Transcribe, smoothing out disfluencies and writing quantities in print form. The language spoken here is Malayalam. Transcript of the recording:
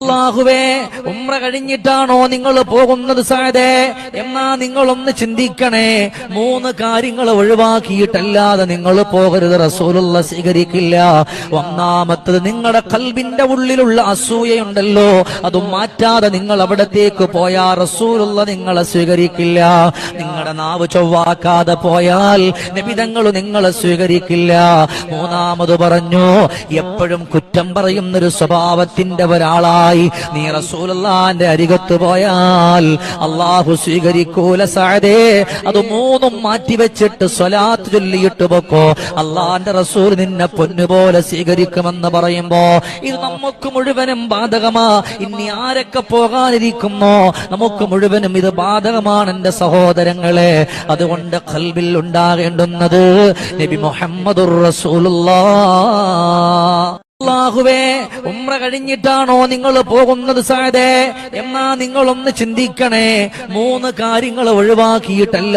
അല്ലാഹുവേ, ഉംറ കഴിഞ്ഞിട്ടാണോ നിങ്ങൾ പോകുന്നത് സഅദേ? എന്നാ നിങ്ങളൊന്ന് ചിന്തിക്കണേ. 3 കാര്യങ്ങൾ ഒഴിവാക്കിയിട്ടല്ലാതെ നിങ്ങൾ പോകരുത്. റസൂലുള്ള സ്വീകരിക്കില്ല. ഒന്നാമത്തത്, നിങ്ങളുടെ ഖൽബിന്റെ ഉള്ളിലുള്ള അസൂയയുണ്ടല്ലോ, അത് മാറ്റാതെ നിങ്ങൾ അവിടത്തേക്ക് പോയാൽ റസൂലുള്ള നിങ്ങളെ സ്വീകരിക്കില്ല. നിങ്ങളുടെ നാവ് ചൊവ്വാക്കാതെ പോയാൽ നബി തങ്ങൾ നിങ്ങളെ സ്വീകരിക്കില്ല. മൂന്നാമത് പറഞ്ഞു, എപ്പോഴും കുറ്റം പറയുന്നൊരു സ്വഭാവത്തിന്റെ ഒരാളായി നീ റസൂലുള്ളാഹിന്റെ അരികത്ത് പോയാൽ അല്ലാഹു സ്വീകരിക്കൂല സഅദേ. അത് 3ഉം മാറ്റിവെച്ചിട്ട് സ്വലാത്ത് ചൊല്ലിയിട്ട് പൊക്കോ. അല്ലാഹുവിന്റെ റസൂൽ നിന്നെ പൊന്നുപോലെ സ്വീകരിക്കുമെന്ന് പറയുമ്പോ ഇത് നമുക്ക് മുഴുവനും ബാധകമാ. ഇനി ആരൊക്കെ പോകാനിരിക്കുന്നോ നമുക്ക് മുഴുവനും ഇത് ബാധകമാണ് എന്റെ സഹോദരങ്ങളെ. അതുകൊണ്ട് ഖൽബിൽ ഉണ്ടാകേണ്ടുന്നത് നബി മുഹമ്മദുർ റസൂലുള്ളാഹ്. അല്ലാഹുവേ, ഉംറ കഴിഞ്ഞിട്ടാണോ നിങ്ങൾ പോകുന്നത് സഅദേ? എന്നാ നിങ്ങളൊന്ന് ചിന്തിക്കണേ. 3 കാര്യങ്ങൾ ഒഴിവാക്കിയിട്ടല്ല